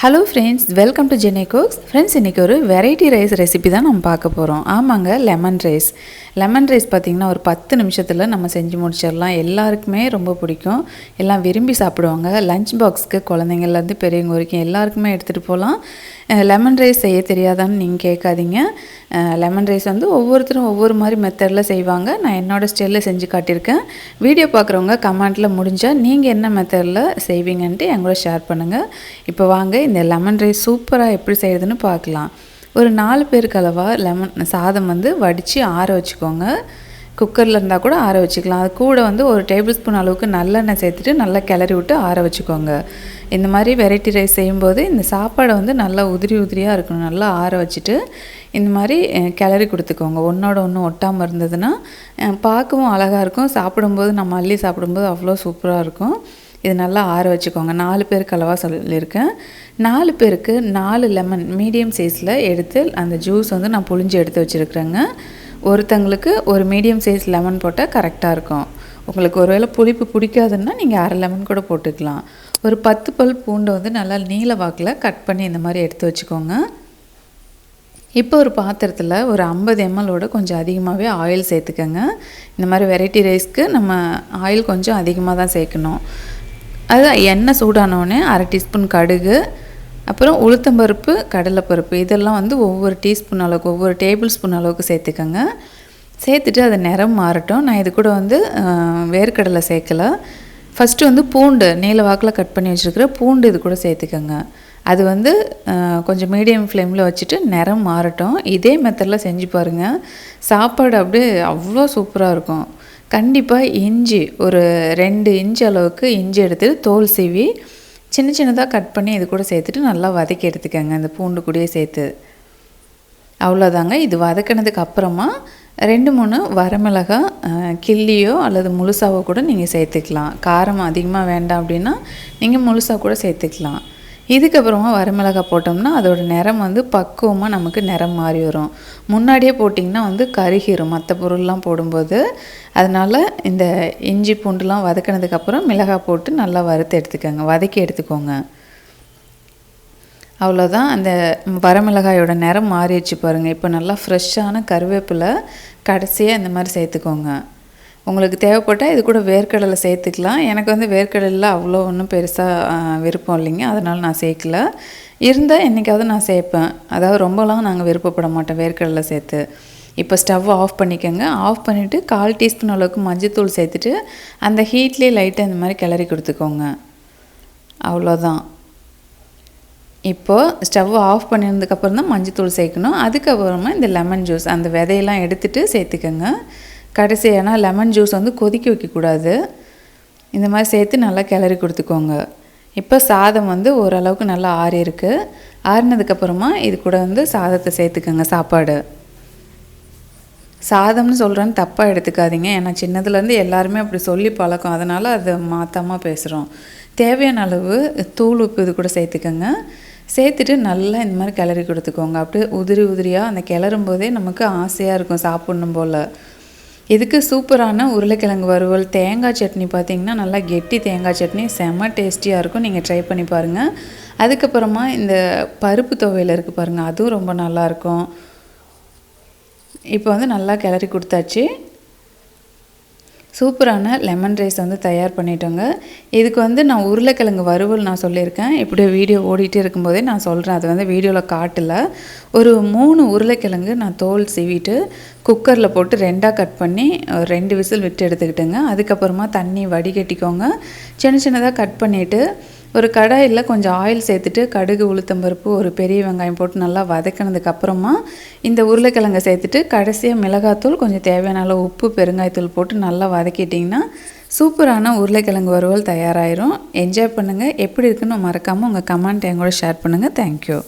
Hello friends, welcome to Jenny cooks. Friends, இன்றைக்கி ஒரு variety rice recipe தான் நம்ம பார்க்க போகிறோம். ஆமாங்க, லெமன் ரைஸ். லெமன் ரைஸ் பார்த்திங்கன்னா ஒரு 10 நிமிஷத்தில் நம்ம செஞ்சு முடிச்சிடலாம். எல்லாருக்குமே ரொம்ப பிடிக்கும், எல்லாம் விரும்பி சாப்பிடுவாங்க. லஞ்ச் பாக்ஸ்க்கு குழந்தைங்கள்லேருந்து பெரியவங்க வரைக்கும் எல்லாருக்குமே எடுத்துகிட்டு போகலாம். லெமன் ரைஸ் செய்ய தெரியாதான்னு நீங்கள் கேட்காதீங்க. லெமன் ரைஸ் வந்து ஒவ்வொருத்தரும் ஒவ்வொரு மாதிரி மெத்தடில் செய்வாங்க. நான் என்னோடய ஸ்டைலில் செஞ்சு காட்டியிருக்கேன். வீடியோ பார்க்குறவங்க கமெண்ட்டில் முடிஞ்சால் நீங்கள் என்ன மெத்தடில் செய்வீங்கன்ட்டு எங்களோட ஷேர் பண்ணுங்கள். இப்போ வாங்க இந்த லெமன் ரைஸ் சூப்பராக எப்படி செய்கிறதுன்னு பார்க்கலாம். ஒரு 4 பேருக்கு அளவாக சாதம் வந்து வடித்து ஆற வச்சுக்கோங்க. குக்கரில் இருந்தால் கூட ஆற வச்சுக்கலாம். அது கூட வந்து ஒரு டேபிள் ஸ்பூன் அளவுக்கு நல்லெண்ணெய் சேர்த்துட்டு நல்லா கிளறி விட்டு ஆற வச்சுக்கோங்க. இந்த மாதிரி வெரைட்டி ரைஸ் செய்யும்போது இந்த சாப்பாடை வந்து நல்லா உதிரியாக இருக்கணும். நல்லா ஆற வச்சுட்டு இந்த மாதிரி கிளறி கொடுத்துக்கோங்க. ஒன்றோட ஒன்று ஒட்டாமல் இருந்ததுன்னா பார்க்கவும் அழகாக இருக்கும். சாப்பிடும்போது நம்ம அள்ளி சாப்பிடும்போது அவ்வளோ சூப்பராக இருக்கும். இது நல்லா ஆற வச்சுக்கோங்க. 4 பேருக்கு அளவாக சொல்லியிருக்கேன். 4 பேருக்கு 4 லெமன் மீடியம் சைஸில் எடுத்து அந்த ஜூஸ் வந்து நான் புழிஞ்சு எடுத்து வச்சுருக்குறேங்க. ஒருத்தங்களுக்கு ஒரு மீடியம் சைஸ் லெமன் போட்டால் கரெக்டாக இருக்கும். உங்களுக்கு ஒருவேளை புளிப்பு பிடிக்காதுன்னா நீங்கள் அரை லெமன் கூட போட்டுக்கலாம். ஒரு 10 பல் பூண்டை வந்து நல்லா நீல வாக்கில் கட் பண்ணி இந்த மாதிரி எடுத்து வச்சுக்கோங்க. இப்போ ஒரு பாத்திரத்தில் ஒரு 50 ml கொஞ்சம் அதிகமாகவே ஆயில் சேர்த்துக்கோங்க. இந்த மாதிரி வெரைட்டி ரைஸ்க்கு நம்ம ஆயில் கொஞ்சம் அதிகமாக தான் சேர்க்கணும். அது எண்ணெய் சூடானோடனே அரை டீஸ்பூன் கடுகு, அப்புறம் உளுத்தம்பருப்பு, கடலைப்பருப்பு இதெல்லாம் வந்து ஒவ்வொரு டீஸ்பூன் அளவுக்கு ஒவ்வொரு டேபிள் ஸ்பூன் அளவுக்கு சேர்த்துக்கோங்க. சேர்த்துட்டு அது நிறம் மாறட்டும். நான் இது கூட வந்து வேர்க்கடலை சேர்க்கலை. ஃபஸ்ட்டு வந்து பூண்டு நீல வாக்கில் கட் பண்ணி வச்சுருக்கிற பூண்டு இது கூட சேர்த்துக்கோங்க. அது வந்து கொஞ்சம் மீடியம் ஃப்ளேமில் வச்சுட்டு நிறம் மாறட்டும். இதே மெத்தடில் செஞ்சு பாருங்கள். சாப்பாடு அப்படியே அவ்வளோ சூப்பராக இருக்கும். கண்டிப்பாக இஞ்சி ஒரு 2 இன்ச் அளவுக்கு இஞ்சி எடுத்துகிட்டு தோல் சீவி சின்னதாக கட் பண்ணி இது கூட சேர்த்துட்டு நல்லா வதக்கி எடுத்துக்கோங்க. இந்த பூண்டு கூடயே சேர்த்து. அவ்வளோதாங்க. இது வதக்கினதுக்கு அப்புறமா 2-3 வரமிளகாய் கிள்ளியோ அல்லது முழுசாவோ கூட நீங்கள் சேர்த்துக்கலாம். காரம் அதிகமாக வேண்டாம் அப்படின்னா நீங்கள் முழுசாக கூட சேர்த்துக்கலாம். இதுக்கப்புறமா வரமிளகாய் போட்டோம்னா அதோட நிறம் வந்து பக்குவமாக நமக்கு நிறம் மாறி வரும். முன்னாடியே போட்டிங்கன்னா வந்து கருகிரும் மற்ற பொருள்லாம் போடும்போது. அதனால் இந்த இஞ்சி பூண்டுலாம் வதக்கினதுக்கப்புறம் மிளகாய் போட்டு நல்லா வறுத்து எடுத்துக்கோங்க, வதக்கி எடுத்துக்கோங்க. அவ்வளோதான். அந்த வரமிளகாயோட நிறம் மாறிடுச்சு பாருங்கள். இப்போ நல்லா ஃப்ரெஷ்ஷான கருவேப்பிலை கடைசியாக இந்த மாதிரி சேர்த்துக்கோங்க. உங்களுக்கு தேவைப்பட்டால் இது கூட வேர்க்கடலை சேர்த்துக்கலாம். எனக்கு வந்து வேர்க்கடலில் அவ்வளோ ஒன்றும் பெருசாக விருப்பம் இல்லைங்க, அதனால் நான் சேர்க்கல. இருந்தால் என்றைக்காவது நான் சேர்ப்பேன். அதாவது ரொம்பலாம் நாங்கள் விருப்பப்பட மாட்டோம் வேர்க்கடலை சேர்த்து. இப்போ ஸ்டவ் ஆஃப் பண்ணிக்கோங்க. ஆஃப் பண்ணிவிட்டு 1/4 டீஸ்பூன் அளவுக்கு மஞ்சள்தூள் சேர்த்துட்டு அந்த ஹீட்லேயே லைட்டாக இந்த மாதிரி கிளறி கொடுத்துக்கோங்க. அவ்வளோதான். இப்போது ஸ்டவ் ஆஃப் பண்ணியிருந்ததுக்கப்புறம் தான் மஞ்சள்தூள் சேர்க்கணும். அதுக்கப்புறமா இந்த லெமன் ஜூஸ் அந்த விதையெல்லாம் எடுத்துகிட்டு சேர்த்துக்கோங்க. கடைசி, ஏன்னா லெமன் ஜூஸ் வந்து கொதிக்க வைக்கக்கூடாது. இந்த மாதிரி சேர்த்து நல்லா கிளறி கொடுத்துக்கோங்க. இப்போ சாதம் வந்து ஓரளவுக்கு நல்லா ஆறி இருக்குது. ஆறினதுக்கப்புறமா இது கூட வந்து சாதத்தை சேர்த்துக்கோங்க. சாதம்னு சொல்கிறேன்னு தப்பாக எடுத்துக்காதீங்க. ஏன்னா சின்னதுலேருந்து எல்லாருமே அப்படி சொல்லி பழக்கம், அதனால் அதை மாற்றாமல் பேசுகிறோம். தேவையான அளவு தூள் உப்பு இது கூட சேர்த்துக்கோங்க. சேர்த்துட்டு நல்லா இந்த மாதிரி கிளறி கொடுத்துக்கோங்க. அப்படியே உதிரியாக அந்த கிளறும் போதே நமக்கு ஆசையாக இருக்கும் சாப்பிட்ணும் போல். இதுக்கு சூப்பரான உருளைக்கிழங்கு வறுவல், தேங்காய் சட்னி பார்த்திங்கன்னா நல்லா கெட்டி தேங்காய் சட்னி செம்ம டேஸ்டியாக இருக்கும். நீங்கள் ட்ரை பண்ணி பாருங்கள். அதுக்கப்புறமா இந்த பருப்பு துவையல் இருக்குது பாருங்கள், அதுவும் ரொம்ப நல்லாயிருக்கும். இப்போ வந்து நல்லா கிளறி கொடுத்தாச்சு. சூப்பரான லெமன் ரைஸ் வந்து தயார் பண்ணிட்டோங்க. இதுக்கு வந்து நான் உருளைக்கிழங்கு வறுவல் நான் சொல்லியிருக்கேன். இப்படியே வீடியோ ஓடிட்டே இருக்கும்போதே நான் சொல்கிறேன், அது வந்து வீடியோவில் காட்டலை. ஒரு 3 உருளைக்கிழங்கு நான் தோல் சீவிட்டு குக்கரில் போட்டு 2ஆக கட் பண்ணி 2 விசில் விட்டு எடுத்துக்கிட்டுங்க. அதுக்கப்புறமா தண்ணி வடிகட்டிக்கோங்க. சின்னதாக கட் பண்ணிவிட்டு ஒரு கடாயில் கொஞ்சம் ஆயில் சேர்த்துட்டு கடுகு, உளுத்தம்பருப்பு, ஒரு பெரிய வெங்காயம் போட்டு நல்லா வதக்கினதுக்கப்புறமா இந்த உருளைக்கிழங்கை சேர்த்துட்டு கடைசியாக மிளகாத்தூள், கொஞ்சம் தேவையான அளவு உப்பு, பெருங்காயத்தூள் போட்டு நல்லா வதக்கிட்டிங்கன்னா சூப்பரான உருளைக்கிழங்கு வறுவல் தயாராகிரும். என்ஜாய் பண்ணுங்கள். எப்படி இருக்குன்னு மறக்காமல் உங்கள் கமெண்ட் என் கூட ஷேர் பண்ணுங்கள். தேங்க்யூ.